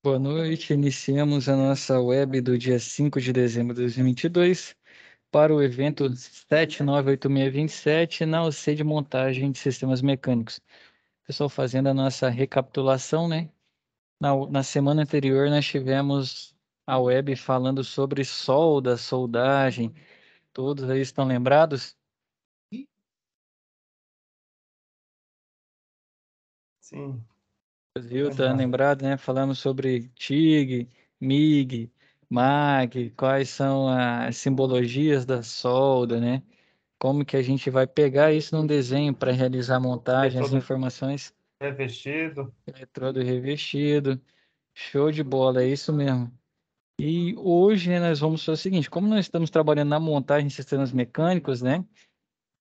Boa noite. Iniciamos a nossa web do dia 5 de dezembro de 2022 para o evento 798627 na OC de montagem de sistemas mecânicos. Pessoal, fazendo a nossa recapitulação, né? Na semana anterior nós tivemos a web falando sobre solda, soldagem. Todos aí estão lembrados? Sim, Viu? Tá lembrado. lembrado, né? Falamos sobre TIG, MIG, MAG, quais são as simbologias da solda, né? Como que a gente vai pegar isso num desenho para realizar a montagem, as Todo informações, revestido. eletrodo revestido. Show de bola, é isso mesmo. E hoje, né, nós vamos fazer o seguinte, como nós estamos trabalhando na montagem de sistemas mecânicos, né?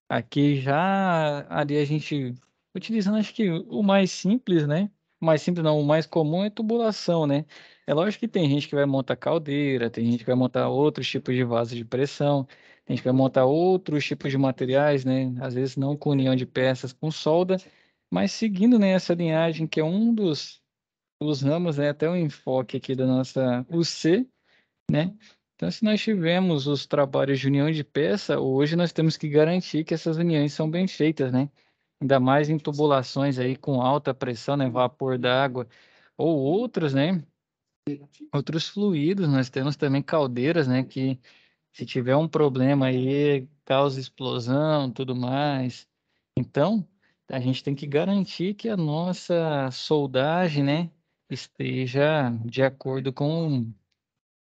Aqui já ali a gente utilizando acho que o mais simples, né? O mais simples não, o mais comum é tubulação, né? É lógico que tem gente que vai montar caldeira, tem gente que vai montar outros tipos de vaso de pressão, tem gente que vai montar outros tipos de materiais, né? Às vezes não com união de peças com solda, mas seguindo, né, essa linhagem que é um dos ramos, né? Até o enfoque aqui da nossa UC, né? Então, se nós tivemos os trabalhos de união de peça, hoje nós temos que garantir que essas uniões são bem feitas, né? Ainda mais em tubulações aí com alta pressão, né? Vapor d'água ou outros, né? Outros fluidos, nós temos também caldeiras, né? Que se tiver um problema aí, causa explosão, tudo mais. Então, a gente tem que garantir que a nossa soldagem, né? Esteja de acordo com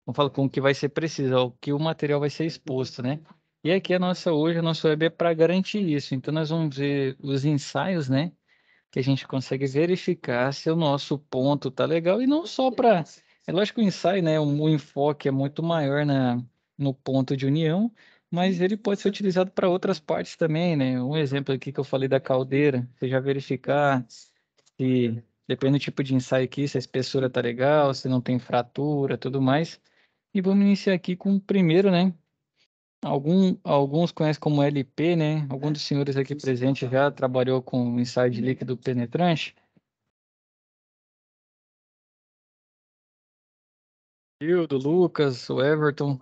eu falo com o que vai ser preciso, o que o material vai ser exposto, né? E aqui hoje, a nossa web é para garantir isso. Então, nós vamos ver os ensaios, né? Que a gente consegue verificar se o nosso ponto tá legal e não só para. É lógico que o ensaio, né? O enfoque é muito maior no ponto de união, mas ele pode ser utilizado para outras partes também, né? Um exemplo aqui que eu falei da caldeira, você já verificar se, depende do tipo de ensaio aqui, se a espessura tá legal, se não tem fratura, tudo mais. E vamos iniciar aqui com o primeiro, né? Alguns conhecem como LP, né? Algum dos senhores aqui presentes já trabalhou com ensaio de líquido penetrante? Hildo, Lucas, o Everton.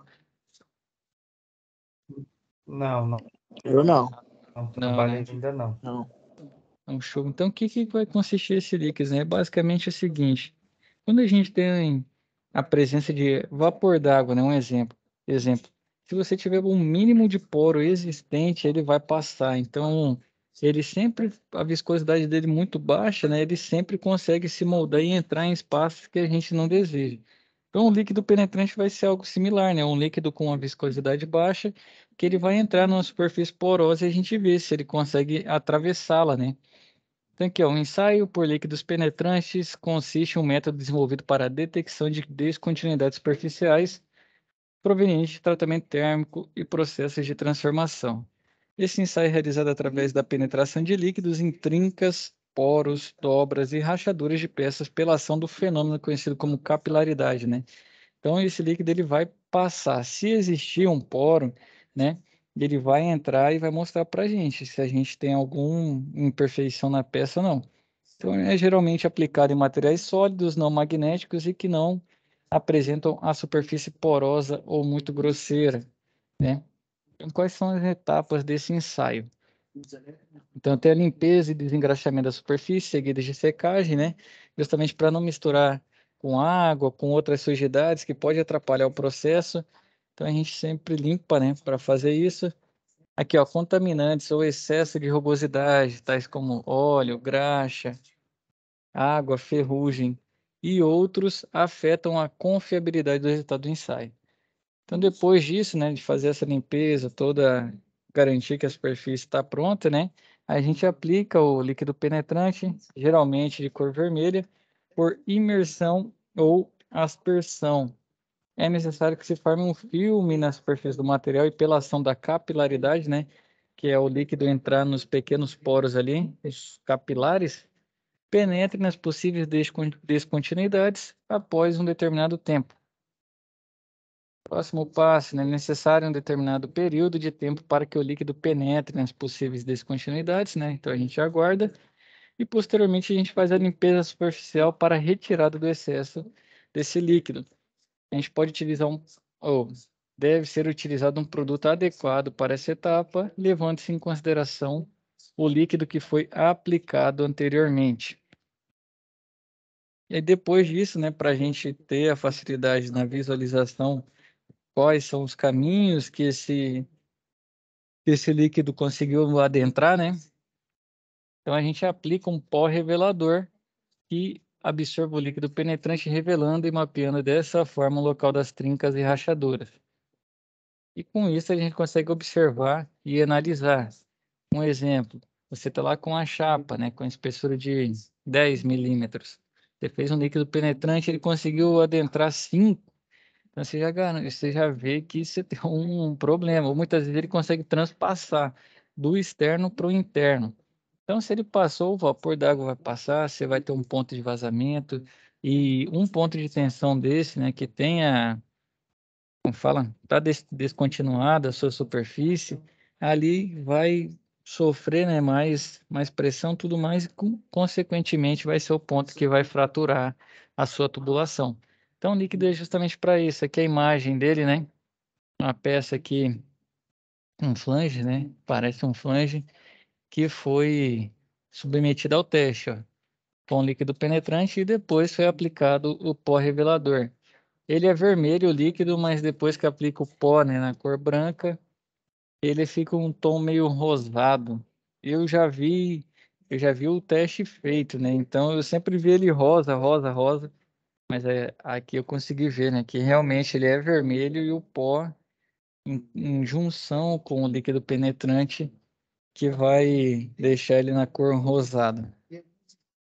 Não, Eu não. não Não, trabalho né? ainda não. Não. É um show. Então, o que vai consistir esse líquido, né? Basicamente é o seguinte: quando a gente tem a presença de vapor d'água, né? Um exemplo. Se você tiver um mínimo de poro existente, ele vai passar. Então, ele sempre, a viscosidade dele muito baixa, né? Ele sempre consegue se moldar e entrar em espaços que a gente não deseja. Então, o líquido penetrante vai ser algo similar, né? Um líquido com uma viscosidade baixa, que ele vai entrar numa superfície porosa e a gente vê se ele consegue atravessá-la, né? Então, aqui, ó, um ensaio por líquidos penetrantes consiste em um método desenvolvido para a detecção de descontinuidades superficiais provenientes de tratamento térmico e processos de transformação. Esse ensaio é realizado através da penetração de líquidos em trincas, poros, dobras e rachaduras de peças pela ação do fenômeno conhecido como capilaridade, né? Então, esse líquido ele vai passar. Se existir um poro, né? Ele vai entrar e vai mostrar para a gente se a gente tem alguma imperfeição na peça ou não. Então, é geralmente aplicado em materiais sólidos, não magnéticos e que não apresentam a superfície porosa ou muito grosseira, né? Então, quais são as etapas desse ensaio? Então, tem a limpeza e desengraxamento da superfície, seguidas de secagem, né? Justamente para não misturar com água, com outras sujidades que pode atrapalhar o processo. Então, a gente sempre limpa, né, para fazer isso. Aqui, ó, contaminantes ou excesso de rugosidade, tais como óleo, graxa, água, ferrugem e outros afetam a confiabilidade do resultado do ensaio. Então, depois disso, né, de fazer essa limpeza toda, garantir que a superfície está pronta, né, a gente aplica o líquido penetrante, geralmente de cor vermelha, por imersão ou aspersão. É necessário que se forme um filme na superfície do material e pela ação da capilaridade, né, que é o líquido entrar nos pequenos poros ali, os capilares, penetre nas possíveis descontinuidades após um determinado tempo. Próximo passo, né? É necessário um determinado período de tempo para que o líquido penetre nas possíveis descontinuidades, né? Então a gente aguarda e posteriormente a gente faz a limpeza superficial para a retirada do excesso desse líquido. A gente pode utilizar ou deve ser utilizado um produto adequado para essa etapa, levando-se em consideração o líquido que foi aplicado anteriormente. E aí, depois disso, né, para a gente ter a facilidade na visualização, quais são os caminhos que esse líquido conseguiu adentrar, né? Então a gente aplica um pó revelador que absorve o líquido penetrante, revelando e mapeando dessa forma o local das trincas e rachaduras. E com isso a gente consegue observar e analisar. Um exemplo, você está lá com a chapa, né, com a espessura de 10 milímetros. Você fez um líquido penetrante, ele conseguiu adentrar 5. Então você já vê que você tem um problema. Ou muitas vezes ele consegue transpassar do externo para o interno. Então, se ele passou, o vapor d'água vai passar, você vai ter um ponto de vazamento. E um ponto de tensão desse, né, que tenha, como fala, está descontinuada a sua superfície, ali vai sofrer, né, mais pressão, tudo mais, e consequentemente vai ser o ponto que vai fraturar a sua tubulação. Então, o líquido é justamente para isso. Aqui é a imagem dele, né? Uma peça aqui, um flange, né? Parece um flange que foi submetida ao teste, ó, com líquido penetrante e depois foi aplicado o pó revelador. Ele é vermelho o líquido, mas depois que aplica o pó, né, na cor branca, ele fica um tom meio rosado. Eu já vi, eu já vi o teste feito, né? Então eu sempre vi ele rosa, rosa, rosa, mas aqui eu consegui ver, né, que realmente ele é vermelho e o pó em junção com o líquido penetrante que vai deixar ele na cor rosada,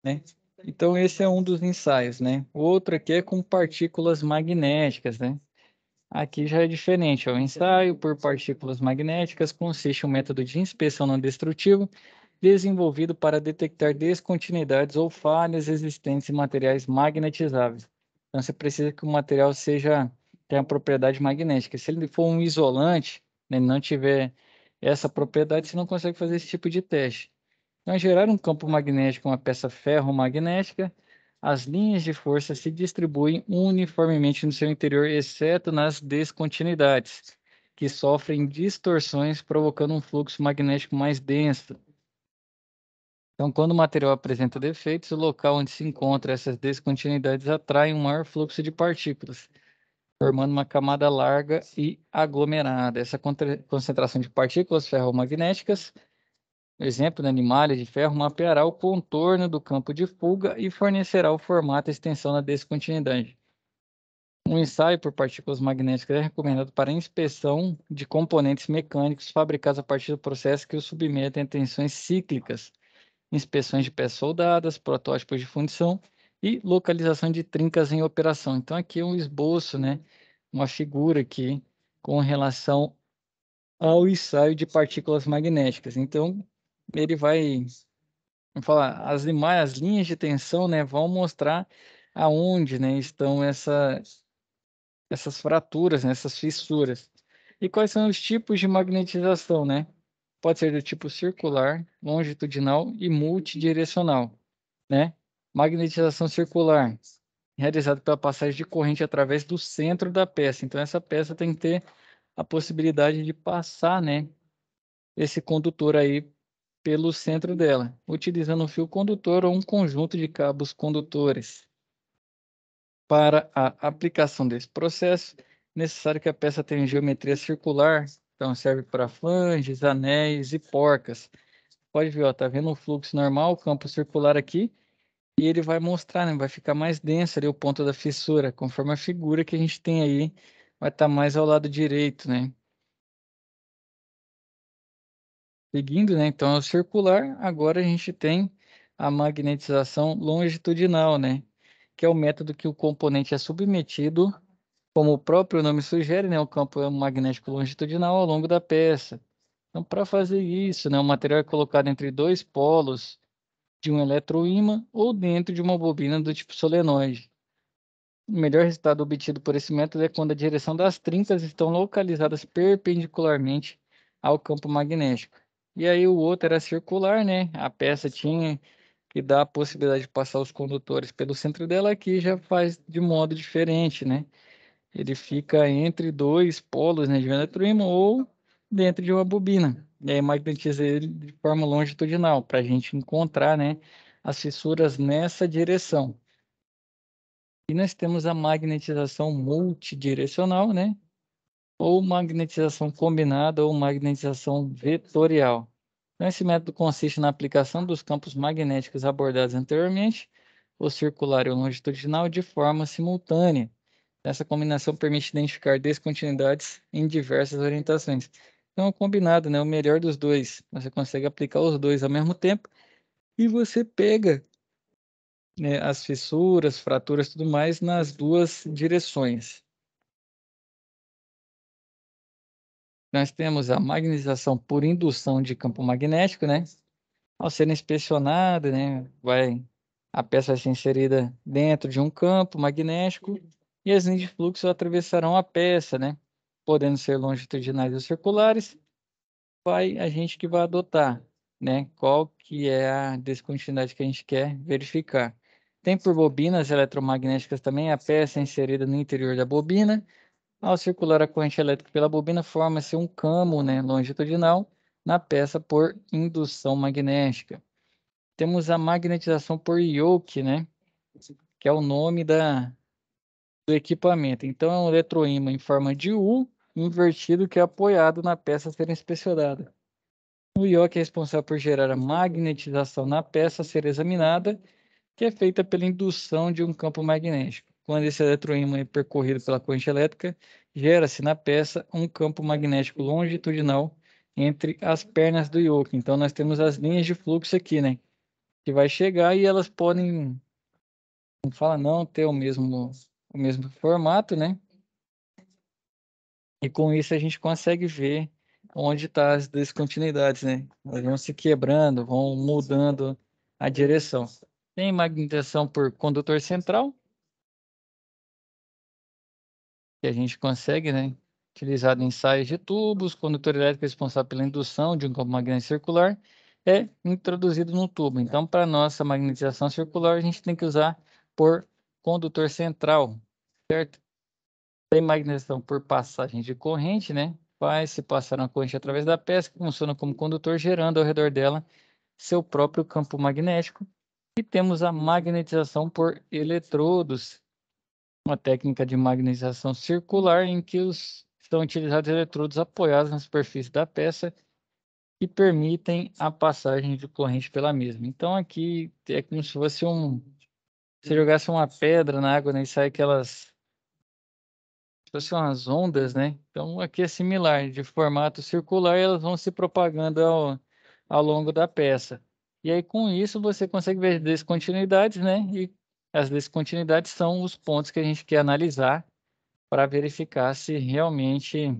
né? Então esse é um dos ensaios, né? O outro aqui é com partículas magnéticas, né? Aqui já é diferente. O ensaio por partículas magnéticas consiste em um método de inspeção não destrutivo desenvolvido para detectar descontinuidades ou falhas existentes em materiais magnetizáveis. Então, você precisa que o material tenha propriedade magnética. Se ele for um isolante, né, não tiver essa propriedade, você não consegue fazer esse tipo de teste. Então, gerar um campo magnético, uma peça ferromagnética, as linhas de força se distribuem uniformemente no seu interior, exceto nas descontinuidades, que sofrem distorções, provocando um fluxo magnético mais denso. Então, quando o material apresenta defeitos, o local onde se encontram essas descontinuidades atrai um maior fluxo de partículas, formando uma camada larga e aglomerada. Essa concentração de partículas ferromagnéticas, exemplo, na malha de ferro, mapeará o contorno do campo de fuga e fornecerá o formato e extensão da descontinuidade. Um ensaio por partículas magnéticas é recomendado para inspeção de componentes mecânicos fabricados a partir do processo que os submetem a tensões cíclicas, inspeções de peças soldadas, protótipos de fundição e localização de trincas em operação. Então, aqui é um esboço, né? Uma figura aqui com relação ao ensaio de partículas magnéticas. Então, ele vai, vamos falar, as linhas de tensão, né, vão mostrar aonde, né, estão essas fraturas, né, essas fissuras. E quais são os tipos de magnetização, né? Pode ser do tipo circular, longitudinal e multidirecional, né? Magnetização circular, realizada pela passagem de corrente através do centro da peça. Então, essa peça tem que ter a possibilidade de passar, né, esse condutor aí pelo centro dela, utilizando um fio condutor ou um conjunto de cabos condutores. Para a aplicação desse processo, é necessário que a peça tenha geometria circular, então serve para flanges, anéis e porcas. Pode ver, ó, tá vendo o fluxo normal, o campo circular aqui, e ele vai mostrar, né, vai ficar mais denso ali o ponto da fissura, conforme a figura que a gente tem aí, vai estar mais ao lado direito, né? Seguindo, né, então é o circular, agora a gente tem a magnetização longitudinal, né? Que é o método que o componente é submetido, como o próprio nome sugere, né, o campo é magnético longitudinal ao longo da peça. Então, para fazer isso, né, o material é colocado entre dois polos de um eletroímã ou dentro de uma bobina do tipo solenoide. O melhor resultado obtido por esse método é quando a direção das trincas estão localizadas perpendicularmente ao campo magnético. E aí o outro era circular, né? A peça tinha que dá a possibilidade de passar os condutores pelo centro dela, aqui já faz de modo diferente, né? Ele fica entre dois polos, né, de um eletroímã ou dentro de uma bobina. E aí magnetiza ele de forma longitudinal, para a gente encontrar, né, as fissuras nessa direção. E nós temos a magnetização multidirecional, né? Ou magnetização combinada ou magnetização vetorial. Então, esse método consiste na aplicação dos campos magnéticos abordados anteriormente, o circular e o longitudinal, de forma simultânea. Essa combinação permite identificar descontinuidades em diversas orientações. Então, é um combinado, né? O melhor dos dois. Você consegue aplicar os dois ao mesmo tempo e você pega, né, as fissuras, fraturas, tudo mais nas duas direções. Nós temos a magnetização por indução de campo magnético, né? Ao ser inspecionada, né, a peça vai ser inserida dentro de um campo magnético e as linhas de fluxo atravessarão a peça, né? Podendo ser longitudinais ou circulares, a gente que vai adotar, né? Qual que é a descontinuidade que a gente quer verificar. Tem por bobinas eletromagnéticas também, a peça é inserida no interior da bobina. Ao circular a corrente elétrica pela bobina, forma-se um camo, né, longitudinal na peça por indução magnética. Temos a magnetização por yoke, né, que é o nome do equipamento. Então, é um eletroímã em forma de U invertido que é apoiado na peça a ser inspecionada. O yoke é responsável por gerar a magnetização na peça a ser examinada, que é feita pela indução de um campo magnético. Quando esse eletroímã é percorrido pela corrente elétrica, gera-se na peça um campo magnético longitudinal entre as pernas do yoke. Então, nós temos as linhas de fluxo aqui, né? Que vai chegar e elas podem, não fala não, ter o mesmo formato, né? E com isso a gente consegue ver onde estão as descontinuidades, né? Elas vão se quebrando, vão mudando a direção. Tem magnetização por condutor central, que a gente consegue, né? Utilizado em ensaios de tubos, condutor elétrico responsável pela indução de um campo magnético circular é introduzido no tubo. Então, para nossa magnetização circular, a gente tem que usar por condutor central, certo? Tem magnetização por passagem de corrente, né? Vai se passar uma corrente através da peça, que funciona como condutor, gerando ao redor dela seu próprio campo magnético. E temos a magnetização por eletrodos, uma técnica de magnetização circular em que são utilizados eletrodos apoiados na superfície da peça que permitem a passagem de corrente pela mesma. Então aqui é como se fosse se jogasse uma pedra na água, né, e sai aquelas, se fossem umas ondas, né? Então aqui é similar, de formato circular, e elas vão se propagando ao longo da peça. E aí com isso você consegue ver descontinuidades, né? E as descontinuidades são os pontos que a gente quer analisar para verificar se realmente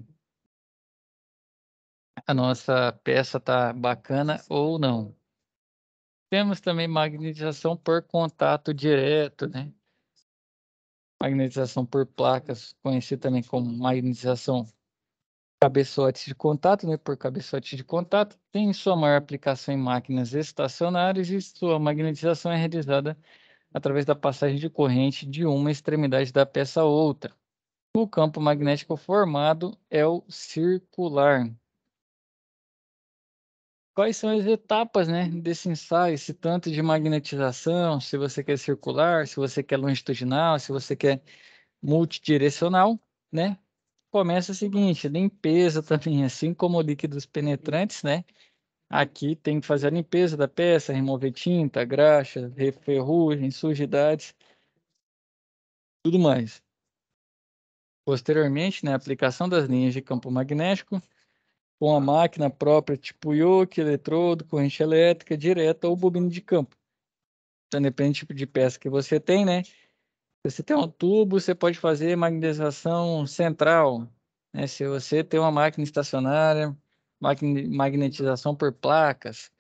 a nossa peça está bacana ou não. Temos também magnetização por contato direto, né? Magnetização por placas, conhecida também como magnetização cabeçote de contato, né? Por cabeçote de contato, tem sua maior aplicação em máquinas estacionárias e sua magnetização é realizada através da passagem de corrente de uma extremidade da peça a outra. O campo magnético formado é o circular. Quais são as etapas, né, desse ensaio, esse tanto de magnetização, se você quer circular, se você quer longitudinal, se você quer multidirecional, né? Começa o seguinte, limpeza também, assim como líquidos penetrantes, né? Aqui tem que fazer a limpeza da peça, remover tinta, graxa, ferrugem, sujidades, tudo mais. Posteriormente, né, a aplicação das linhas de campo magnético com a máquina própria, tipo yoke, eletrodo, corrente elétrica, direta ou bobina de campo. Então, depende do tipo de peça que você tem, né? Se você tem um tubo, você pode fazer magnetização central, né? Se você tem uma máquina estacionária, magnetização por placas. Se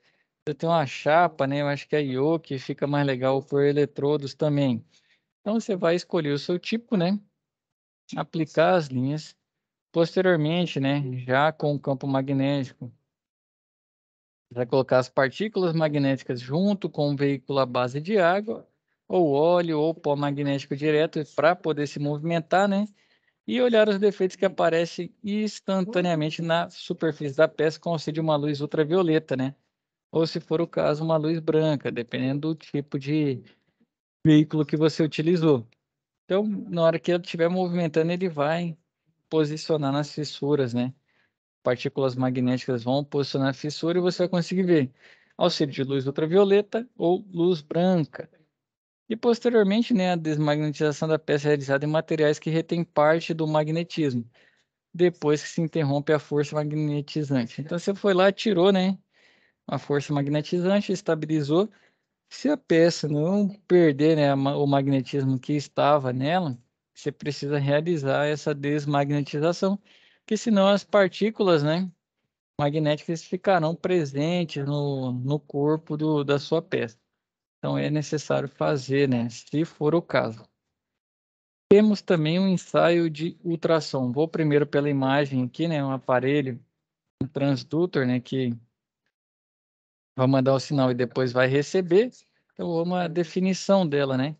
você tem uma chapa, né? Eu acho que a yoke fica mais legal por eletrodos também. Então, você vai escolher o seu tipo, né? Aplicar as linhas. Posteriormente, né? Já com o campo magnético Vai colocar as partículas magnéticas junto com o veículo à base de água, ou óleo, ou pó magnético direto para poder se movimentar, né? E olhar os defeitos que aparecem instantaneamente na superfície da peça com auxílio de uma luz ultravioleta, né? Ou, se for o caso, uma luz branca, dependendo do tipo de veículo que você utilizou. Então, na hora que ele estiver movimentando, ele vai posicionar nas fissuras, né? Partículas magnéticas vão posicionar a fissura e você vai conseguir ver auxílio de luz ultravioleta ou luz branca. E posteriormente, né, a desmagnetização da peça é realizada em materiais que retêm parte do magnetismo, depois que se interrompe a força magnetizante. Então você foi lá, tirou, né, a força magnetizante, estabilizou. Se a peça não perder, né, o magnetismo que estava nela, você precisa realizar essa desmagnetização, porque senão as partículas, né, magnéticas ficarão presentes no corpo da sua peça. Então é necessário fazer, né, se for o caso. Temos também um ensaio de ultrassom. Vou primeiro pela imagem aqui, né, um aparelho, um transdutor, né, que vai mandar o sinal e depois vai receber. Então, uma definição dela, né?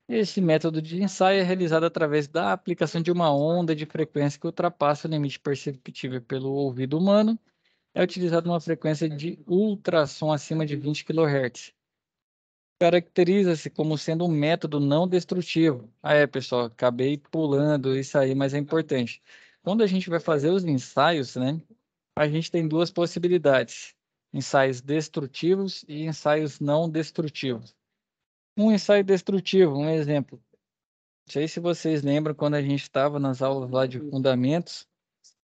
Esse método de ensaio é realizado através da aplicação de uma onda de frequência que ultrapassa o limite perceptível pelo ouvido humano. É utilizado uma frequência de ultrassom acima de 20 kHz. Caracteriza-se como sendo um método não destrutivo. Pessoal, acabei pulando isso aí, mas é importante. Quando a gente vai fazer os ensaios, né, a gente tem duas possibilidades: ensaios destrutivos e ensaios não destrutivos. Um ensaio destrutivo, um exemplo. Não sei se vocês lembram quando a gente estava nas aulas lá de fundamentos,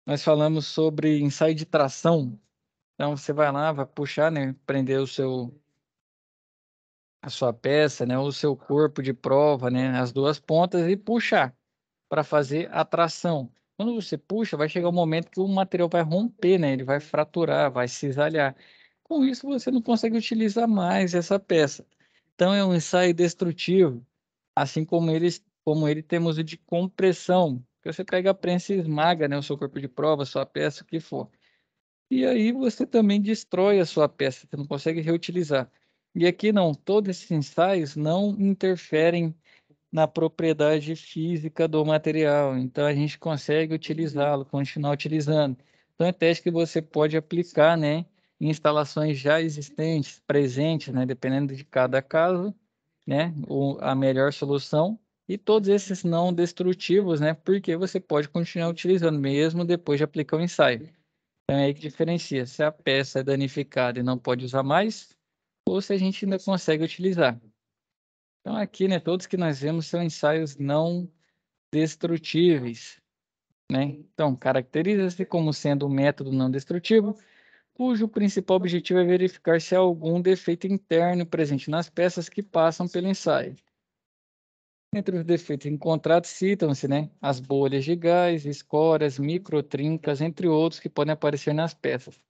nós falamos sobre ensaio de tração. Então você vai lá, vai puxar, né, prender a sua peça, né, o seu corpo de prova, né, as duas pontas e puxar para fazer a tração. Quando você puxa, vai chegar um momento que o material vai romper, né, ele vai fraturar, vai cisalhar. Com isso, você não consegue utilizar mais essa peça. Então, é um ensaio destrutivo, assim como ele temos o de compressão, que você pega a prensa e esmaga, né, o seu corpo de prova, sua peça, o que for. E aí você também destrói a sua peça, você não consegue reutilizar. E aqui não, todos esses ensaios não interferem na propriedade física do material, então a gente consegue utilizá-lo, continuar utilizando. Então é teste que você pode aplicar, né, em instalações já existentes, presentes, né, dependendo de cada caso, né, a melhor solução. E todos esses não destrutivos, né, porque você pode continuar utilizando mesmo depois de aplicar o ensaio. Então é aí que diferencia se a peça é danificada e não pode usar mais, ou se a gente ainda consegue utilizar. Então aqui, né, todos que nós vemos são ensaios não destrutíveis, né? Então, caracteriza-se como sendo um método não destrutivo, cujo principal objetivo é verificar se há algum defeito interno presente nas peças que passam pelo ensaio. Entre os defeitos encontrados citam-se, né, as bolhas de gás, escórias, microtrincas, entre outros que podem aparecer nas peças,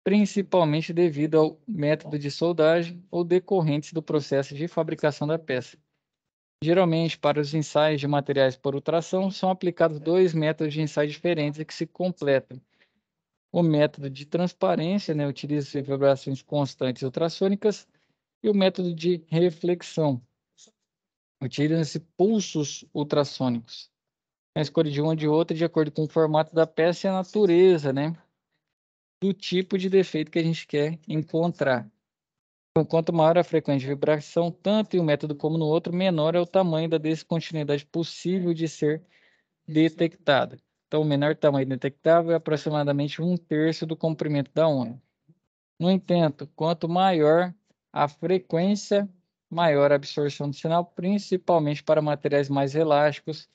principalmente devido ao método de soldagem ou decorrentes do processo de fabricação da peça. Geralmente, para os ensaios de materiais por ultrassom, são aplicados dois métodos de ensaio diferentes que se completam. O método de transparência, né, utiliza-se vibrações constantes ultrassônicas, e o método de reflexão, utilizam-se pulsos ultrassônicos. A escolha de uma ou de outra de acordo com o formato da peça e a natureza, né, do tipo de defeito que a gente quer encontrar. Então, quanto maior a frequência de vibração, tanto em um método como no outro, menor é o tamanho da descontinuidade possível de ser detectada. Então, o menor tamanho detectável é aproximadamente 1/3 do comprimento da onda. No entanto, quanto maior a frequência, maior a absorção do sinal, principalmente para materiais mais elásticos,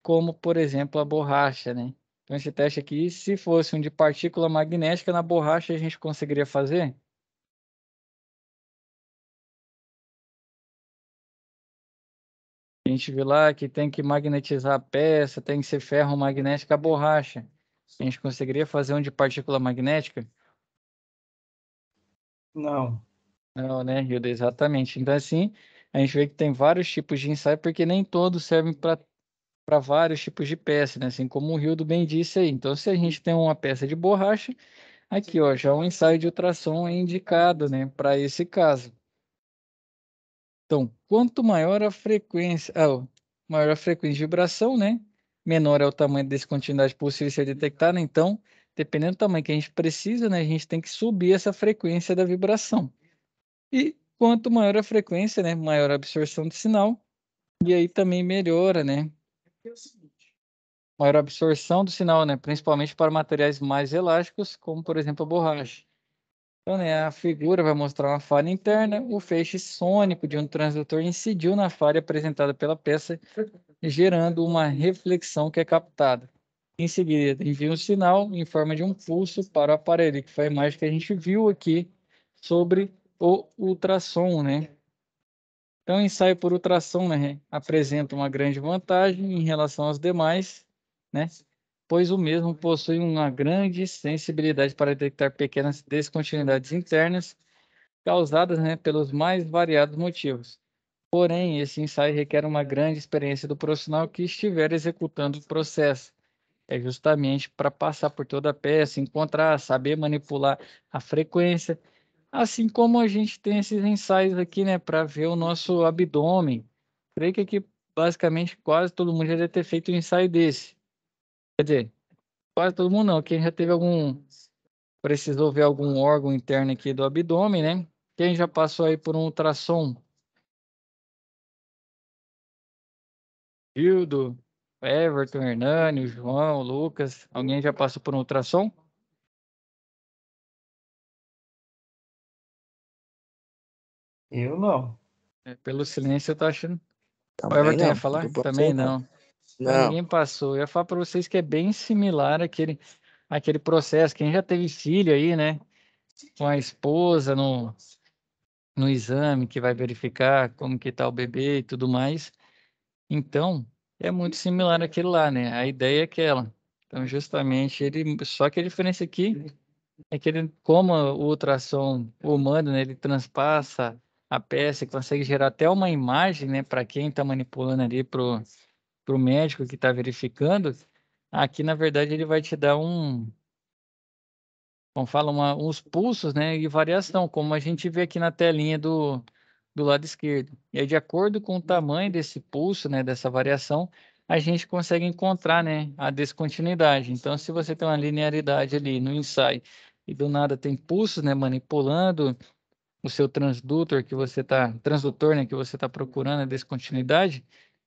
como, por exemplo, a borracha, né? Então, esse teste aqui, se fosse um de partícula magnética na borracha, a gente conseguiria fazer? A gente viu lá que tem que magnetizar a peça, tem que ser ferro magnético a borracha. A gente conseguiria fazer um de partícula magnética? Não. Não, né, Hilda? Exatamente. Então, assim, a gente vê que tem vários tipos de ensaio, porque nem todos servem para vários tipos de peça, né? Assim como o Hildo bem disse aí. Então, se a gente tem uma peça de borracha, Aqui, ó, já um ensaio de ultrassom é indicado, né, para esse caso. Então, quanto maior a frequência, maior a frequência de vibração, né, menor é o tamanho da descontinuidade possível de ser detectada. Então, dependendo do tamanho que a gente precisa, né, a gente tem que subir essa frequência da vibração. E quanto maior a frequência, né, maior a absorção do sinal, e aí também melhora, né, maior absorção do sinal, né, principalmente para materiais mais elásticos, como por exemplo a borracha. Então, né, a figura vai mostrar uma falha interna. O feixe sônico de um transdutor incidiu na falha apresentada pela peça, gerando uma reflexão que é captada. Em seguida, envia um sinal em forma de um pulso para o aparelho, que foi a imagem que a gente viu aqui sobre o ultrassom, né? Então, o ensaio por ultrassom, né, apresenta uma grande vantagem em relação aos demais, né? Pois o mesmo possui uma grande sensibilidade para detectar pequenas descontinuidades internas causadas, né, pelos mais variados motivos. Porém, esse ensaio requer uma grande experiência do profissional que estiver executando o processo. É justamente para passar por toda a peça, encontrar, saber manipular a frequência, assim como a gente tem esses ensaios aqui, né, para ver o nosso abdômen. Creio que aqui basicamente quase todo mundo já deve ter feito um ensaio desse. Quer dizer, quase todo mundo não, quem já teve precisou ver algum órgão interno aqui do abdômen, né? Quem já passou aí por um ultrassom? Hildo, Everton, Hernani, o João, o Lucas. Alguém já passou por um ultrassom? Eu não. Pelo silêncio eu tô achando. O Também Everton ia não, falar? não Também passei não. não. Então Não, ninguém passou. Eu ia falar para vocês que é bem similar aquele processo. Quem já teve filho aí, né? Com a esposa no exame que vai verificar como que tá o bebê e tudo mais. Então, é muito similar àquele lá, né? A ideia é aquela. Então, justamente, só que a diferença aqui é que ele, como o ultrassom humano, né, ele transpassa a peça e consegue gerar até uma imagem, né, para quem está manipulando ali, pro médico que está verificando. Aqui, na verdade, ele vai te dar como fala, uns pulsos, né, e variação, como a gente vê aqui na telinha do lado esquerdo. E aí, de acordo com o tamanho desse pulso, né, dessa variação, a gente consegue encontrar, né, a descontinuidade. Então, se você tem uma linearidade ali no ensaio e do nada tem pulsos, né, manipulando o seu transdutor, né, que você está procurando a descontinuidade,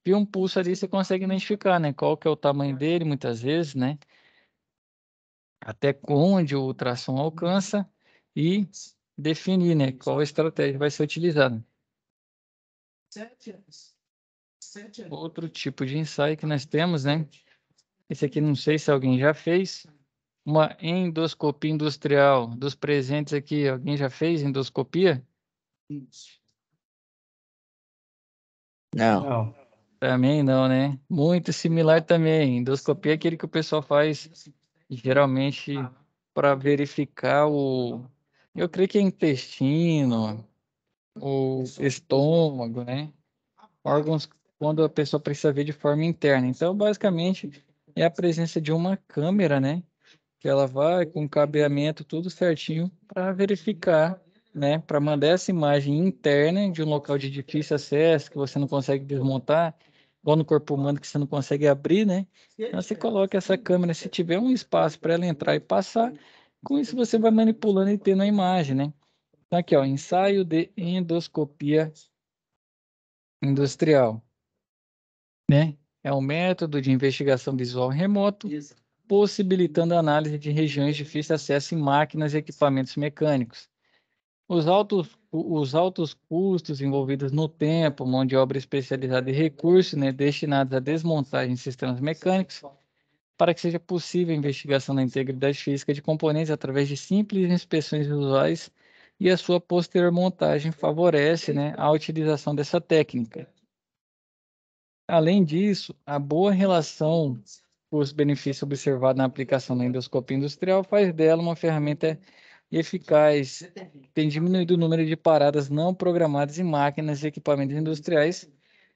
e um pulso ali você consegue identificar, né, qual que é o tamanho dele, muitas vezes, né, até onde o ultrassom alcança e definir, né, qual estratégia vai ser utilizada. Outro tipo de ensaio que nós temos, né? Esse aqui não sei se alguém já fez. Uma endoscopia industrial dos presentes aqui. Alguém já fez endoscopia? não. Não. Também não, né? Muito similar também. Endoscopia é aquele que o pessoal faz geralmente para verificar eu creio que é intestino, o estômago, né? Órgãos quando a pessoa precisa ver de forma interna. Então, basicamente, é a presença de uma câmera, né? Que ela vai com cabeamento tudo certinho para verificar, né? Para mandar essa imagem interna de um local de difícil acesso, que você não consegue desmontar, igual no corpo humano que você não consegue abrir, né? Então, você coloca essa câmera, se tiver um espaço para ela entrar e passar, com isso você vai manipulando e tendo a imagem, né? Então, aqui, ó, ensaio de endoscopia industrial, né? É um método de investigação visual remoto, possibilitando a análise de regiões de difícil acesso em máquinas e equipamentos mecânicos. Os altos custos envolvidos no tempo, mão de obra especializada e recursos, né, destinados à desmontagem de sistemas mecânicos, para que seja possível a investigação da integridade física de componentes através de simples inspeções visuais e a sua posterior montagem favorece, né, a utilização dessa técnica. Além disso, a boa relação custo-benefício observada na aplicação da endoscopia industrial faz dela uma ferramenta eficaz, que tem diminuído o número de paradas não programadas em máquinas e equipamentos industriais,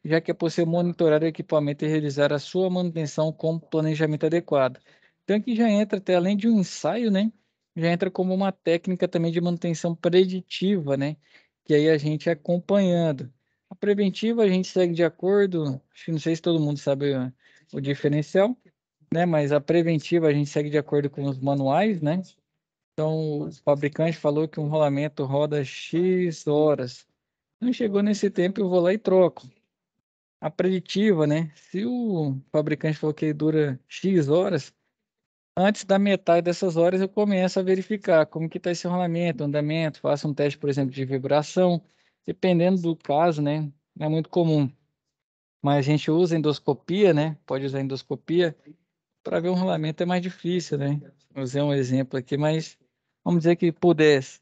já que é possível monitorar o equipamento e realizar a sua manutenção com planejamento adequado. Então aqui já entra até além de um ensaio, né? já entra como uma técnica também de manutenção preditiva, né? Que aí a gente acompanhando. A preventiva a gente segue de acordo, acho que não sei se todo mundo sabe o diferencial, né? Mas a preventiva a gente segue de acordo com os manuais, né? Então, o fabricante falou que um rolamento roda X horas. Não chegou nesse tempo, eu vou lá e troco. A preditiva, né? Se o fabricante falou que dura X horas, antes da metade dessas horas eu começo a verificar como que está esse rolamento, andamento, faço um teste, por exemplo, de vibração, dependendo do caso, né? Não é muito comum, mas a gente usa endoscopia, né? Pode usar endoscopia para ver um rolamento é mais difícil, né? Usei um exemplo aqui, mas vamos dizer que pudesse.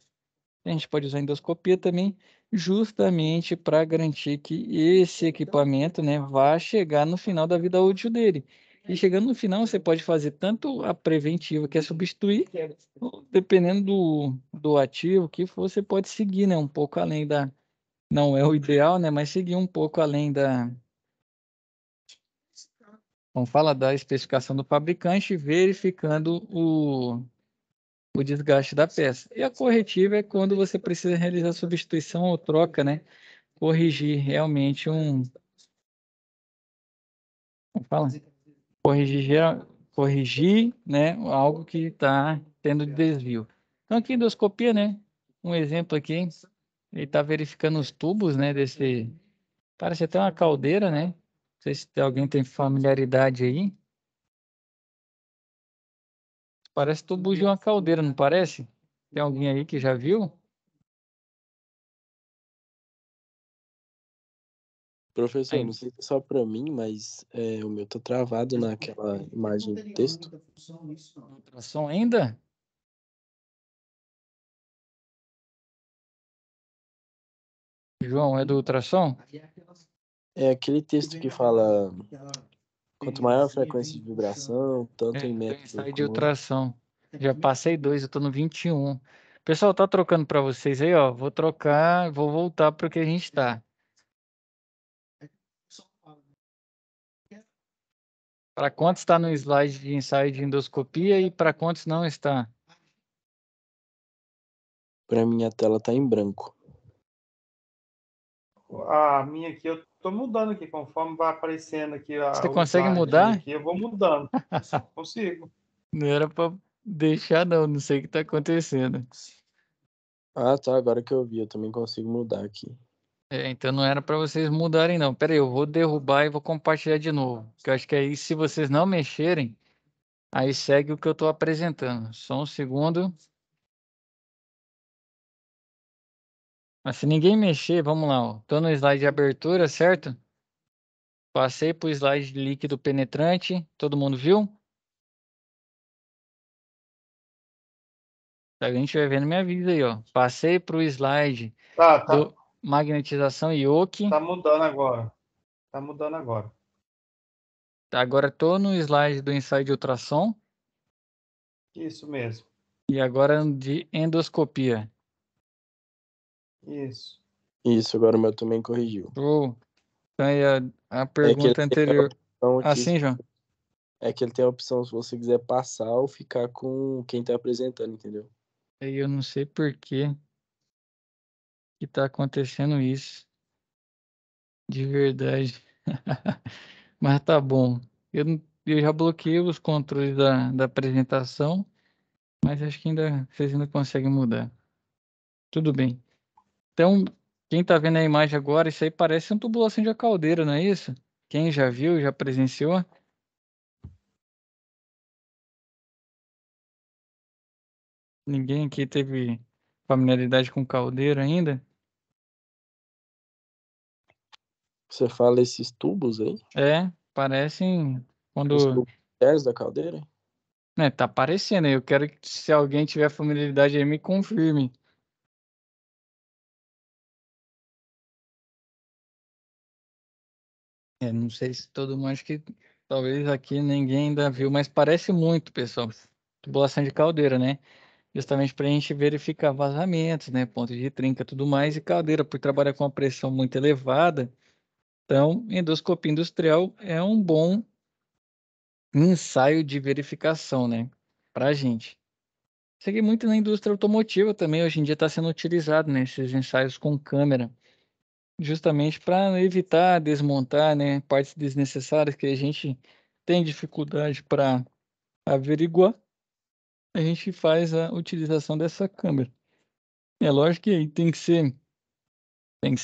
A gente pode usar endoscopia também, justamente para garantir que esse equipamento, né, vá chegar no final da vida útil dele. E chegando no final, você pode fazer tanto a preventiva, que é substituir, ou dependendo do ativo que for, você pode seguir, né, um pouco além da. Não é o ideal, né, mas seguir um pouco além da. Vamos falar da especificação do fabricante, verificando o desgaste da peça. E a corretiva é quando você precisa realizar substituição ou troca, né? Corrigir realmente como fala? Corrigir, né, algo que está tendo desvio. Então aqui endoscopia, né? Um exemplo aqui, ele está verificando os tubos, né, desse, parece até uma caldeira, né? Não sei se alguém tem familiaridade aí. Parece tubo de uma caldeira, não parece? Tem alguém aí que já viu? Professor, Aí, não sei se é só para mim, mas o meu tá travado naquela imagem de texto. ultrassom ainda? João, é do ultrassom? É aquele texto que fala quanto maior a frequência de vibração, tanto em Do metros por ensaio de segundo. ultrassom. Já passei 2, eu tô no 21. Pessoal, tá trocando para vocês aí, ó. Vou trocar, vou voltar para o que a gente tá. Para quantos está no slide de ensaio de endoscopia e para quantos não está? Para mim a tela tá em branco. A minha aqui, eu tô mudando aqui, conforme vai aparecendo aqui Você o consegue slide mudar? aqui, eu vou mudando. Consigo. Não era para deixar, não. Não sei o que está acontecendo. Ah, tá, agora que eu vi, eu também consigo mudar aqui. Então não era para vocês mudarem, não. Pera aí, eu vou derrubar e vou compartilhar de novo. Porque eu acho que aí, se vocês não mexerem, aí segue o que eu estou apresentando. Só um segundo. Mas se ninguém mexer, vamos lá, ó. Tô no slide de abertura, certo? Passei para o slide de líquido penetrante. Todo mundo viu? A gente vai vendo minha vida aí, ó. Passei para o slide Tá do magnetização Yoke. Tá mudando agora. Tá mudando agora. Agora estou no slide do ensaio de ultrassom. Isso mesmo. E agora de endoscopia. Isso. Isso, agora o meu também corrigiu. Show. Então aí a É que ele pergunta tem a anterior. opção aqui, Assim, João? é que ele tem a opção se você quiser passar ou ficar com quem tá apresentando, entendeu? Aí eu não sei por que tá acontecendo isso. De verdade. Mas tá bom. Eu já bloqueei os controles da apresentação, mas acho que vocês ainda conseguem mudar. Tudo bem. Então, quem tá vendo a imagem agora, isso aí parece uma tubulação de caldeira, não é isso? Quem já viu, já presenciou? Ninguém aqui teve familiaridade com caldeira ainda? Você fala esses tubos aí? Parecem Os quando, tubos internos da caldeira? né, tá aparecendo. Eu quero que se alguém tiver familiaridade aí, me confirme. Não sei se todo mundo, acho que talvez aqui ninguém ainda viu, mas parece muito, pessoal. Tubulação de caldeira, né? Justamente para a gente verificar vazamentos, né? Pontos de trinca, tudo mais. E caldeira, por trabalhar com uma pressão muito elevada. Então, endoscopia industrial é um bom ensaio de verificação, né? Para a gente. Isso aqui muito na indústria automotiva também, hoje em dia está sendo utilizado, né, esses ensaios com câmera, justamente para evitar desmontar, né, partes desnecessárias que a gente tem dificuldade para averiguar. A gente faz a utilização dessa câmera. É lógico que aí tem que ser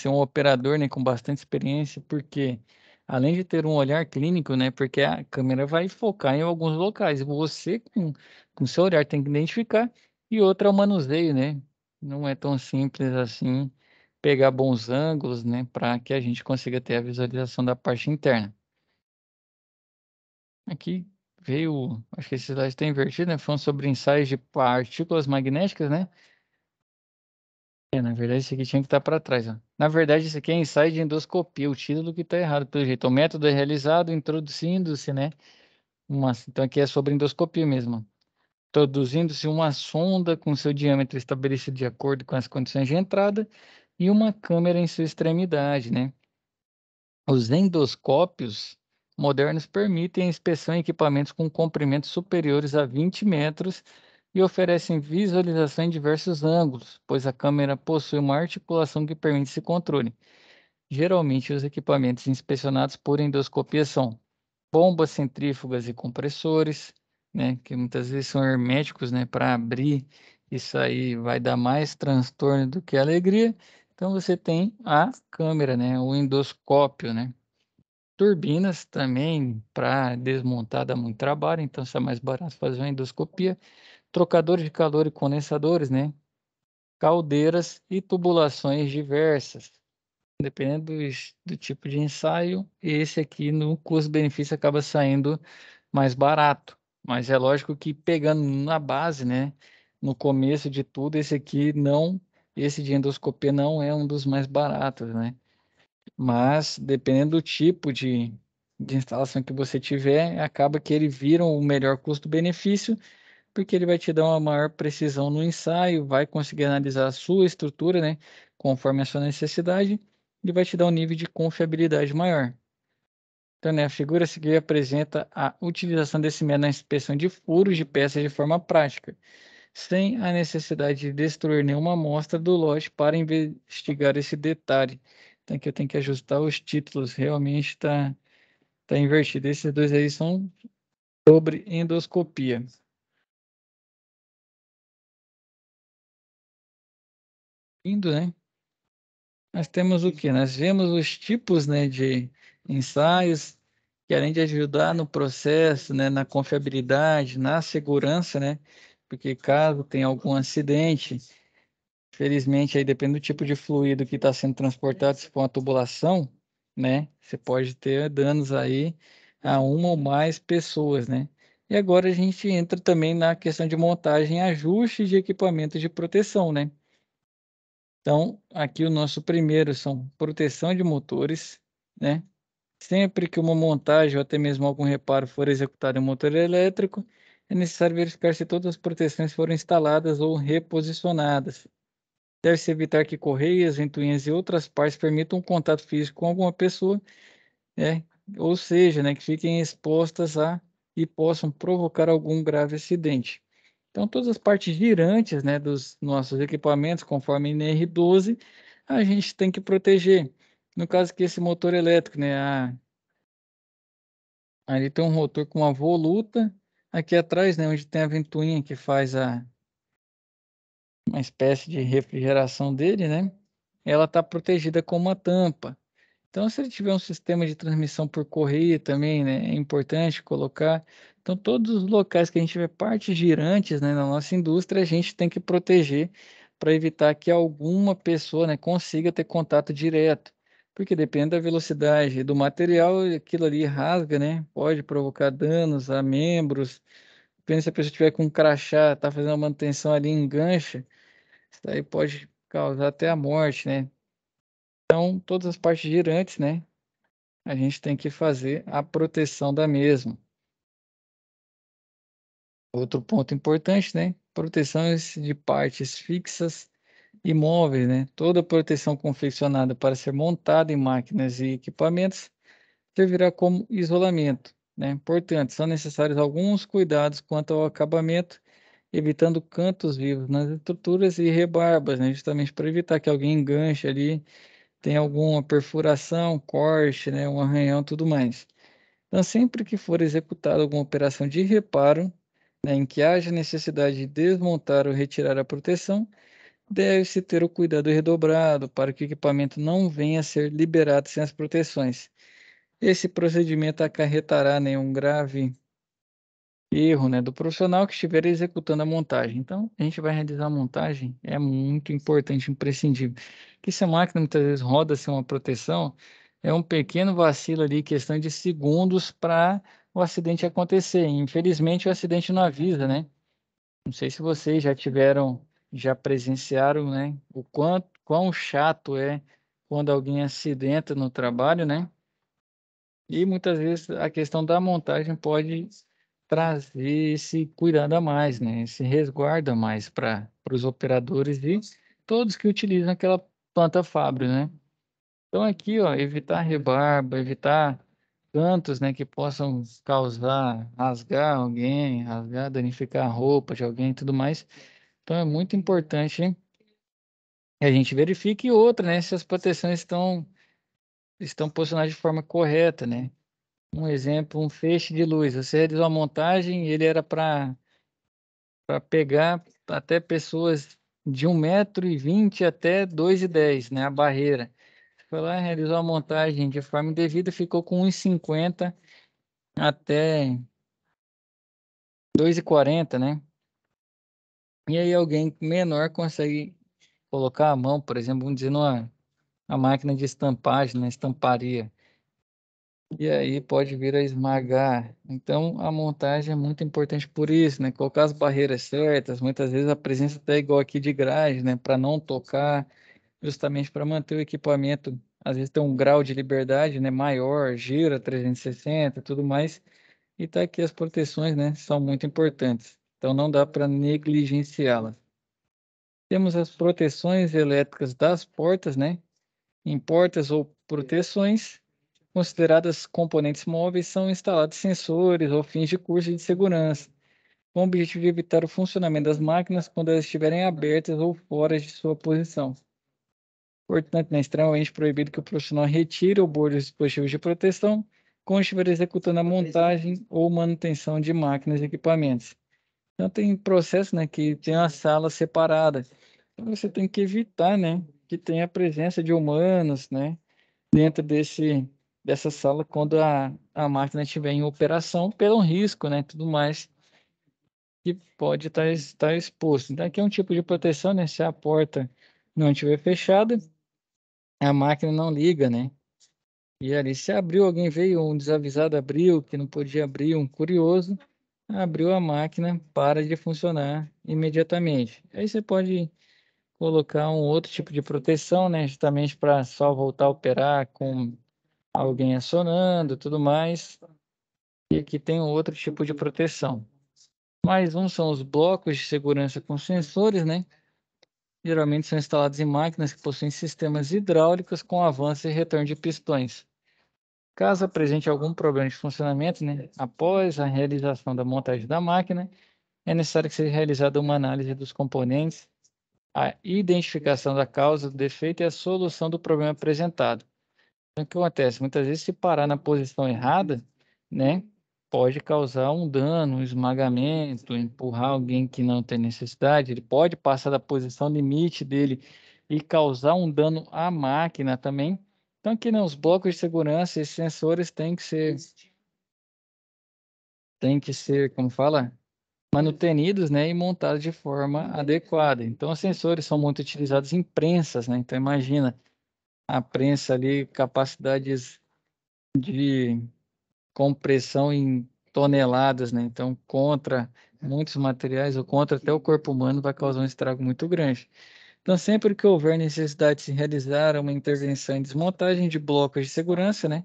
um operador, né, com bastante experiência, porque além de ter um olhar clínico, né, porque a câmera vai focar em alguns locais, e você com seu olhar tem que identificar, e outra é o manuseio, né, não é tão simples assim pegar bons ângulos, né, para que a gente consiga ter a visualização da parte interna. Aqui veio, acho que esse slide está invertido, né, falando sobre ensaios de partículas magnéticas, né. Na verdade, esse aqui tinha que estar para trás, ó. Na verdade, isso aqui é ensaio de endoscopia, o título que está errado, pelo jeito. O método é realizado introduzindo-se, né? Então aqui é sobre endoscopia mesmo. Introduzindo-se uma sonda com seu diâmetro estabelecido de acordo com as condições de entrada e uma câmera em sua extremidade, né? Os endoscópios modernos permitem a inspeção em equipamentos com comprimentos superiores a 20 metros e oferecem visualização em diversos ângulos, pois a câmera possui uma articulação que permite esse controle. Geralmente, os equipamentos inspecionados por endoscopia são bombas centrífugas e compressores, né, que muitas vezes são herméticos, né, para abrir. Isso aí vai dar mais transtorno do que alegria. Então, você tem a câmera, né, o endoscópio, né. Turbinas também, para desmontar dá muito trabalho, então isso é mais barato fazer uma endoscopia. Trocadores de calor e condensadores, né? Caldeiras e tubulações diversas. Dependendo do tipo de ensaio, esse aqui no custo-benefício acaba saindo mais barato. Mas é lógico que pegando na base, né? No começo de tudo, esse de endoscopia não é um dos mais baratos, né? Mas dependendo do tipo de instalação que você tiver, acaba que ele vira o melhor custo-benefício, porque ele vai te dar uma maior precisão no ensaio, vai conseguir analisar a sua estrutura, né, conforme a sua necessidade, e vai te dar um nível de confiabilidade maior. Então, né, a figura a seguir apresenta a utilização desse método na inspeção de furos de peças de forma prática, sem a necessidade de destruir nenhuma amostra do lote para investigar esse detalhe. Então, aqui eu tenho que ajustar os títulos, realmente está invertido. Esses dois aí são sobre endoscopia. Indo, né? Nós temos o quê? Nós vemos os tipos, né, de ensaios que além de ajudar no processo, né, na confiabilidade, na segurança, né, porque caso tenha algum acidente, felizmente aí depende do tipo de fluido que está sendo transportado, se for uma tubulação, né, você pode ter danos aí a uma ou mais pessoas, né. E agora a gente entra também na questão de montagem e ajuste de equipamentos de proteção, né. Então, aqui o nosso primeiro são proteção de motores, né? Sempre que uma montagem ou até mesmo algum reparo for executado em um motor elétrico, é necessário verificar se todas as proteções foram instaladas ou reposicionadas. Deve-se evitar que correias, ventoinhas e outras partes permitam um contato físico com alguma pessoa, né? Ou seja, né, que fiquem expostas e possam provocar algum grave acidente. Então, todas as partes girantes, né, dos nossos equipamentos, conforme NR12, a gente tem que proteger. No caso que esse motor elétrico, né, ali tem um rotor com uma voluta, aqui atrás, né, onde tem a ventoinha que faz uma espécie de refrigeração dele, né, ela está protegida com uma tampa. Então, se ele tiver um sistema de transmissão por correia também, né, é importante colocar. Então, todos os locais que a gente tiver partes girantes, né, na nossa indústria, a gente tem que proteger para evitar que alguma pessoa, né, consiga ter contato direto. Porque depende da velocidade do material, aquilo ali rasga, né? Pode provocar danos a membros. Depende se a pessoa estiver com um crachá, está fazendo a manutenção ali, engancha, isso aí pode causar até a morte, né? Então, todas as partes girantes, né? A gente tem que fazer a proteção da mesma. Outro ponto importante, né? Proteções de partes fixas e móveis, né? Toda proteção confeccionada para ser montada em máquinas e equipamentos servirá como isolamento, né? Portanto, são necessários alguns cuidados quanto ao acabamento evitando cantos vivos nas estruturas e rebarbas, né? Justamente para evitar que alguém enganche ali, tenha alguma perfuração, corte, né? Um arranhão, tudo mais. Então, sempre que for executada alguma operação de reparo, né, em que haja necessidade de desmontar ou retirar a proteção, deve-se ter o cuidado redobrado para que o equipamento não venha a ser liberado sem as proteções. Esse procedimento acarretará nenhum grave erro, né, do profissional que estiver executando a montagem. Então, a gente vai realizar a montagem, é muito importante, imprescindível. Que se a máquina muitas vezes roda sem uma proteção, é um pequeno vacilo ali, questão de segundos para o acidente acontecer. Infelizmente, o acidente não avisa, né? Não sei se vocês já presenciaram, né, o quão chato é quando alguém acidenta no trabalho, né? E muitas vezes a questão da montagem pode trazer esse cuidado a mais, né? Esse resguardo a mais para os operadores e todos que utilizam aquela planta fábrica, né? Então aqui, ó, evitar rebarba, evitar cantos, né, que possam causar, rasgar alguém, rasgar, danificar a roupa de alguém e tudo mais. Então é muito importante, hein, que a gente verifique outra, né, se as proteções estão posicionadas de forma correta, né? Um exemplo, um feixe de luz. Você realizou a montagem, ele era para pegar até pessoas de 1,20 m até 2,10 m, né? A barreira. Você foi lá, realizou a montagem de forma indevida, ficou com 1,50 m até 2,40 m, né? E aí alguém menor consegue colocar a mão, por exemplo, vamos dizer, numa a máquina de estampagem, na estamparia. E aí pode vir a esmagar. Então a montagem é muito importante por isso, né? Colocar as barreiras certas, muitas vezes a presença está igual aqui de grade, né? Para não tocar, justamente para manter o equipamento, às vezes tem um grau de liberdade, né? Maior, gira 360, tudo mais. E tá aqui as proteções, né? São muito importantes. Então não dá para negligenciá-las. Temos as proteções elétricas das portas, né? Em portas ou proteções consideradas componentes móveis, são instalados sensores ou fins de curso de segurança, com o objetivo de evitar o funcionamento das máquinas quando elas estiverem abertas ou fora de sua posição. Portanto, é extremamente proibido que o profissional retire ou borde os dispositivos de proteção quando estiver executando a montagem ou manutenção de máquinas e equipamentos. Então, tem processo, né, que tem uma sala separada. Então, você tem que evitar, né, que tenha a presença de humanos, né, dentro dessa sala quando a máquina estiver em operação, pelo risco, né, tudo mais que pode estar exposto. Então, aqui é um tipo de proteção, né, se a porta não estiver fechada, a máquina não liga, né, e ali se abriu, alguém veio, um desavisado abriu, que não podia abrir, um curioso, abriu a máquina, para de funcionar imediatamente. Aí você pode colocar um outro tipo de proteção, né, justamente para só voltar a operar com alguém acionando, tudo mais. E aqui tem um outro tipo de proteção. Mais um são os blocos de segurança com sensores, né? Geralmente são instalados em máquinas que possuem sistemas hidráulicos com avanço e retorno de pistões. Caso apresente algum problema de funcionamento, né, após a realização da montagem da máquina, é necessário que seja realizada uma análise dos componentes, a identificação da causa do defeito e a solução do problema apresentado. Então, o que acontece? Muitas vezes, se parar na posição errada, né, pode causar um dano, um esmagamento, empurrar alguém que não tem necessidade, ele pode passar da posição limite dele e causar um dano à máquina também. Então, aqui nos blocos de segurança, esses sensores têm que ser, como fala, manutenidos, né, e montados de forma adequada. Então, os sensores são muito utilizados em prensas, né? Então, imagina a prensa ali, capacidades de compressão em toneladas, né? Então, contra muitos materiais ou contra até o corpo humano vai causar um estrago muito grande. Então, sempre que houver necessidade de se realizar uma intervenção em desmontagem de blocos de segurança, né,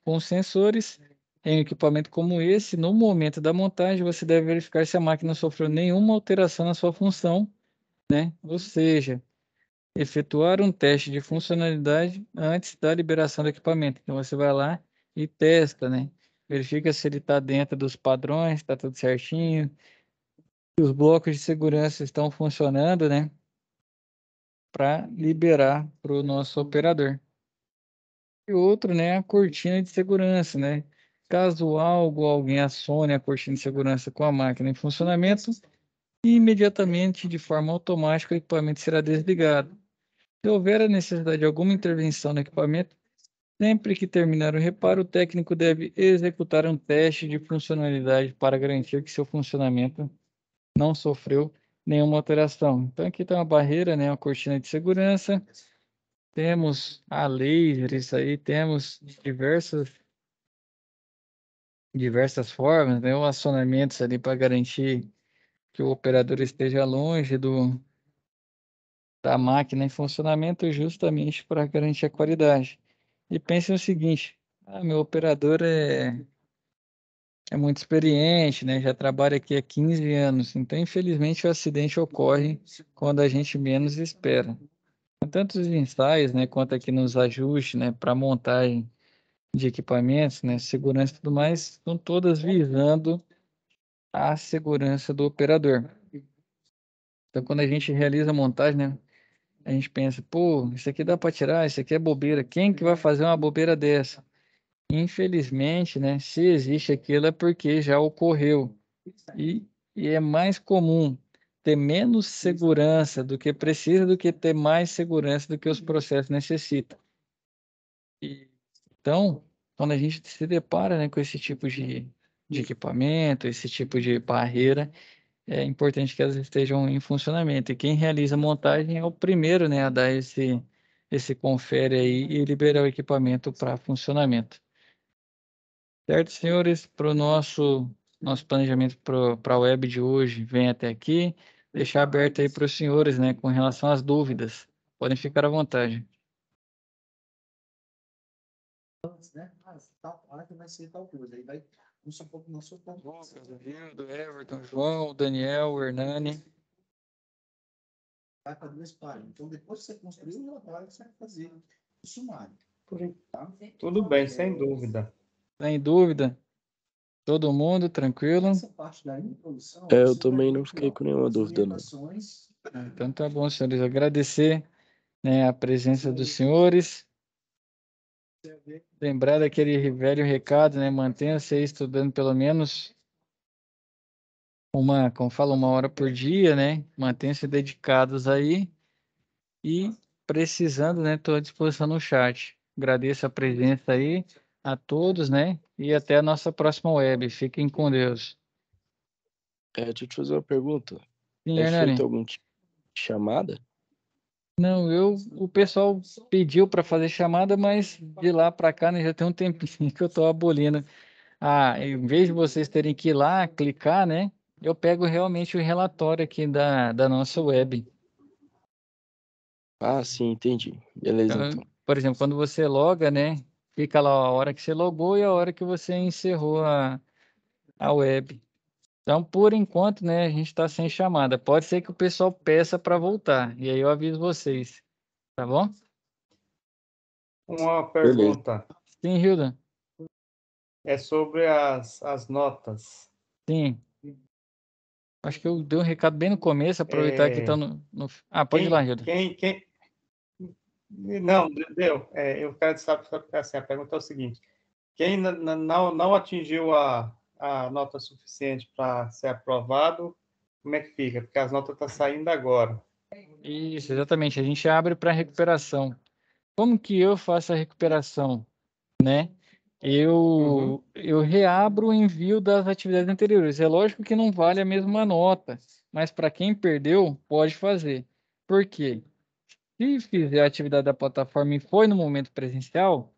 com sensores em um equipamento como esse, no momento da montagem, você deve verificar se a máquina não sofreu nenhuma alteração na sua função, né? Ou seja, efetuar um teste de funcionalidade antes da liberação do equipamento. Então você vai lá e testa, né? Verifica se ele está dentro dos padrões, está tudo certinho. Os blocos de segurança estão funcionando, né? Para liberar para o nosso operador. E outro, né? A cortina de segurança, né? Caso alguém acione a cortina de segurança com a máquina em funcionamento, imediatamente, de forma automática, o equipamento será desligado. Se houver a necessidade de alguma intervenção no equipamento, sempre que terminar o reparo, o técnico deve executar um teste de funcionalidade para garantir que seu funcionamento não sofreu nenhuma alteração. Então aqui tem uma barreira, né, uma cortina de segurança. Temos a laser, isso aí, temos diversas formas, né, ou acionamentos ali para garantir que o operador esteja longe da máquina em funcionamento, justamente para garantir a qualidade. E pense no seguinte: meu operador é muito experiente, né? Já trabalha aqui há 15 anos. Então, infelizmente, o acidente ocorre quando a gente menos espera. Tanto os ensaios, né, quanto aqui nos ajustes, né, para montagem de equipamentos, né, segurança e tudo mais, estão todas visando a segurança do operador. Então, quando a gente realiza a montagem, né, a gente pensa, pô, isso aqui dá para tirar, isso aqui é bobeira. Quem que vai fazer uma bobeira dessa? Infelizmente, né, se existe aquilo é porque já ocorreu. E, e é mais comum ter menos segurança do que precisa do que ter mais segurança do que os processos necessitam. Então, quando a gente se depara, né, com esse tipo de equipamento, esse tipo de barreira, é importante que elas estejam em funcionamento. E quem realiza a montagem é o primeiro, né, a dar esse confere aí e liberar o equipamento para funcionamento. Certo, senhores? Para o nosso planejamento para a web de hoje, vem até aqui. Deixar aberto aí para os senhores, né, com relação às dúvidas. Podem ficar à vontade. Né? Tal parte vai ser tal coisa. Aí vai, vamos supor que nosso Lucas, Rildo, Everton, João, Daniel, Hernani. vai para duas páginas. Então, depois que você construiu o relatório, você vai fazer o sumário. Tá? Tudo bem, sem dúvida. Sem dúvida? Todo mundo tranquilo? Essa parte da introdução. Eu você vai também ver não que fiquei com nenhuma algumas dúvida, não. orientações, Então tá bom, senhores. Agradecer, né, a presença dos senhores. Lembrar daquele velho recado, né? Mantenha-se aí estudando pelo menos como fala, 1 hora por dia, né? Mantenha-se dedicados aí e precisando, né? Estou à disposição no chat. Agradeço a presença aí a todos, né? E até a nossa próxima web. Fiquem com Deus. Deixa eu te fazer uma pergunta. Sim, É feito Hernani. algum tipo de chamada? Não, o pessoal pediu para fazer chamada, mas de lá para cá, né, já tem um tempinho que eu estou abolindo. Em vez de vocês terem que ir lá, clicar, né? Eu pego realmente o relatório aqui da nossa web. Ah, sim, entendi. Beleza, então. Por exemplo, quando você loga, né? Fica lá a hora que você logou e a hora que você encerrou a web. Então, por enquanto, né, a gente está sem chamada. Pode ser que o pessoal peça para voltar. E aí eu aviso vocês. Tá bom? Uma Beleza. pergunta Sim, Hilda. é sobre as notas. Sim. Acho que eu dei um recado bem no começo, aproveitar que estão pode ir lá, Hilda. Não, deu. Eu quero saber, assim, a pergunta é o seguinte: quem não atingiu a nota suficiente para ser aprovado, como é que fica? Porque as notas estão saindo agora. Isso, exatamente. A gente abre para recuperação. Como que eu faço a recuperação, né? Eu reabro o envio das atividades anteriores. É lógico que não vale a mesma nota, mas para quem perdeu, pode fazer. Por quê? Se fizer a atividade da plataforma e foi no momento presencial,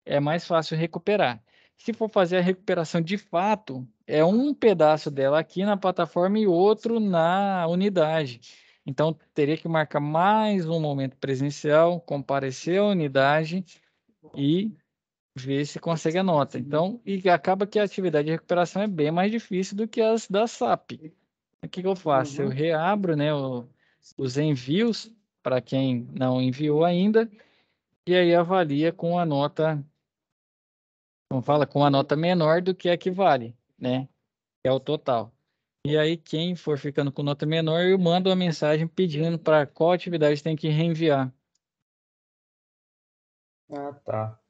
é mais fácil recuperar. Se for fazer a recuperação de fato, é um pedaço dela aqui na plataforma e outro na unidade. Então, teria que marcar mais um momento presencial, comparecer à unidade e ver se consegue a nota. Então, e acaba que a atividade de recuperação é bem mais difícil do que as da SAP. O que eu faço? Eu reabro, né, os envios para quem não enviou ainda e aí avalia com a nota, como fala, com a nota menor do que a que vale, né? Que é o total. E aí, quem for ficando com nota menor, eu mando uma mensagem pedindo para qual atividade tem que reenviar. Ah, tá.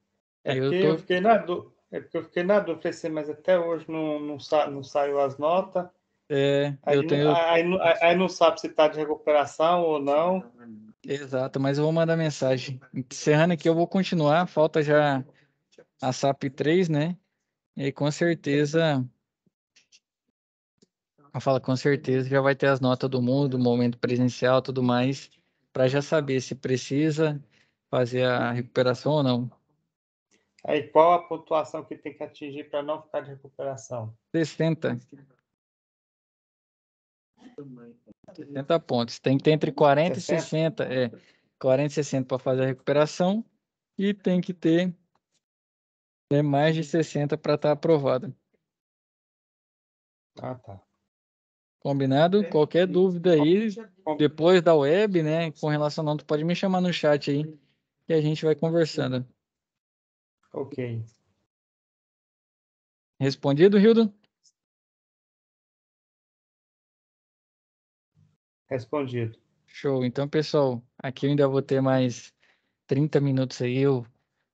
É Aí porque eu eu tô. fiquei na dúvida. É porque eu fiquei na dúvida, falei assim, mas até hoje não saiu as notas. Eu tenho. Aí não sabe se está de recuperação ou não. Exato, mas eu vou mandar mensagem. Encerrando aqui, eu vou continuar. Falta já a SAP 3, né? E aí, com certeza. Eu falo, com certeza já vai ter as notas do mundo, do momento presencial, tudo mais, para já saber se precisa fazer a recuperação ou não. Aí qual a pontuação que tem que atingir para não ficar de recuperação? 60 pontos. Tem que ter entre 40 e 60? 60. 40 e 60 para fazer a recuperação e tem que ter mais de 60 para estar aprovado. Ah, tá. Combinado? Qualquer dúvida aí, depois da web, né, com relação a não, tu pode me chamar no chat aí, que a gente vai conversando. Ok. Respondido, Hildo? Respondido. Show. Então, pessoal, aqui eu ainda vou ter mais 30 minutos aí, eu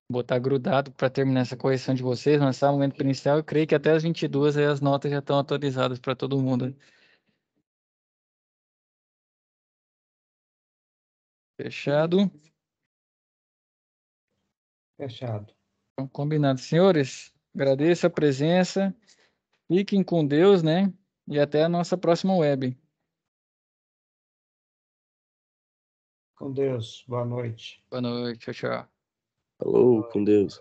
vou estar grudado para terminar essa correção de vocês, lançar o momento inicial. Eu creio que até as 22 aí as notas já estão atualizadas para todo mundo. Fechado? Fechado. Então, combinado. Senhores, agradeço a presença. Fiquem com Deus, né? E até a nossa próxima web. Com Deus. Boa noite. Boa noite. Tchau, tchau. Falou, com Deus.